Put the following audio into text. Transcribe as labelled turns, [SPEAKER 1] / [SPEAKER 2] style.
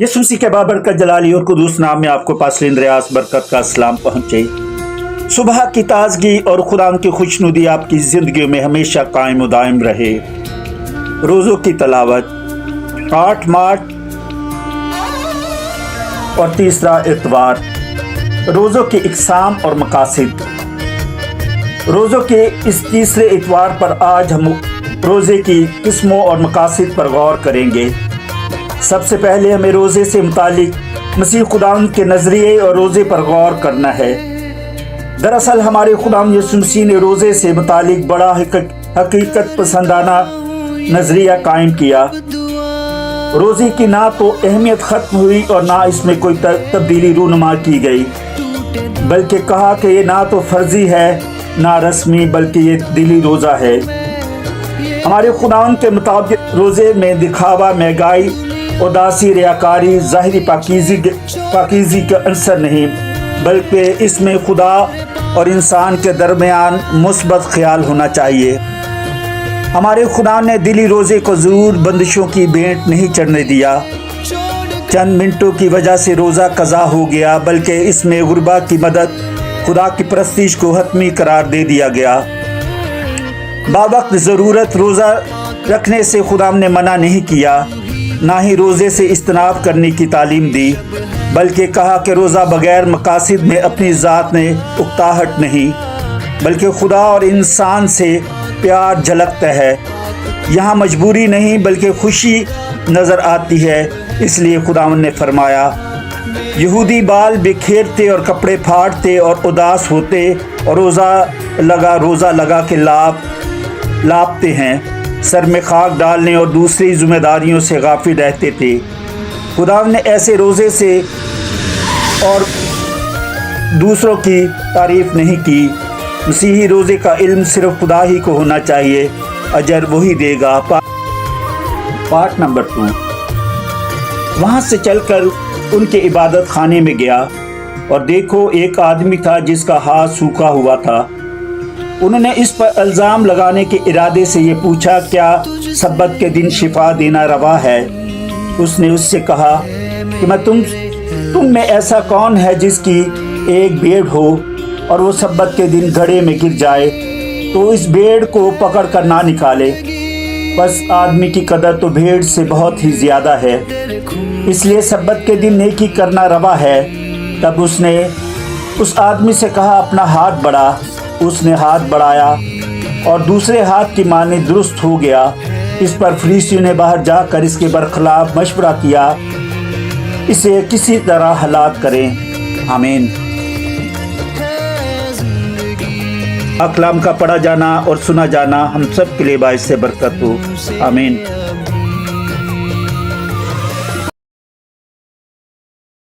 [SPEAKER 1] यसु मसीह के बाबरकत जलाली और कुदूस नाम में आपको पासलिंद रियाज बरकत का सलाम पहुँचे। सुबह की ताजगी और खुदा की खुशनुदी आपकी ज़िंदगी में हमेशा कायम दायम रहे। रोज़ों की तलावत 8 मार्च और तीसरा इतवार। रोज़ों की इकसाम और मकासिद। रोज़ों के इस तीसरे इतवार पर आज हम रोज़े की किस्मों और मकासिद पर गौर करेंगे। सबसे पहले हमें रोज़े से मुतालिक मसीह खुदाम के नज़रिए और रोज़े पर गौर करना है। दरअसल हमारे खुदाम यसु मसीह ने रोज़े से मुतालिक बड़ा हकीकत पसंदाना नज़रिया कायम किया। रोज़े की ना तो अहमियत ख़त्म हुई और ना इसमें कोई तब्दीली रूनुमा की गई, बल्कि कहा कि ये ना तो फ़र्ज़ी है ना रस्मी, बल्कि ये दिली रोज़ा है। हमारे खुदाम के मुताबिक रोज़े में दिखावा, महंगाई, उदासी, रियाकारी, ज़ाहिरी पाकीज़ी का अंसर नहीं, बल्कि इसमें खुदा और इंसान के दरमियान मुस्बत ख्याल होना चाहिए। हमारे खुदा ने दिली रोज़े को ज़रूर बंदिशों की भेंट नहीं चढ़ने दिया। चंद मिनटों की वजह से रोज़ा कज़ा हो गया, बल्कि इसमें गुरबा की मदद, खुदा की परस्तिश को हतमी करार दे दिया गया। बावक्त ज़रूरत रोज़ा रखने से खुदा ने मना नहीं किया, ना ही रोज़े से इज्तनाब करने की तालीम दी, बल्कि कहा कि रोज़ा बग़ैर मकासिद में अपनी ज़ात में उकताहट नहीं, बल्कि खुदा और इंसान से प्यार झलकता है। यहाँ मजबूरी नहीं बल्कि खुशी नज़र आती है। इसलिए खुदावंद ने फरमाया, यहूदी बाल बिखेरते और कपड़े फाड़ते और उदास होते और रोज़ा लगा के लापते हैं, सर में खाक डालने और दूसरी जिम्मेदारियों से गाफिल रहते थे। खुदावंद ने ऐसे रोज़े से और दूसरों की तारीफ़ नहीं की। मसीही रोज़े का इल्म सिर्फ खुदा ही को होना चाहिए, अजर वही देगा। Part number 2। वहाँ से चलकर उनके इबादत खाने में गया और देखो एक आदमी था जिसका हाथ सूखा हुआ था। उन्होंने इस पर इल्ज़ाम लगाने के इरादे से ये पूछा, क्या सब्बत के दिन शिफा देना रवा है? उसने उससे कहा कि मैं तुम में ऐसा कौन है जिसकी एक भेड़ हो और वो सब्बत के दिन घड़े में गिर जाए तो इस भेड़ को पकड़ कर ना निकाले? बस आदमी की कदर तो भेड़ से बहुत ही ज़्यादा है, इसलिए सब्बत के दिन नेकी करना रवा है। तब उसने उस आदमी से कहा, अपना हाथ बढ़ा। उसने हाथ बढ़ाया और दूसरे हाथ की माने दुरुस्त हो गया। इस पर फरीसियों ने बाहर जाकर इसके बरखिलाफ मशवरा किया, इसे किसी तरह हलाक करें। आमीन। कलाम का पढ़ा जाना और सुना जाना हम सब के लिए बाइस से बरकत हो। आमीन।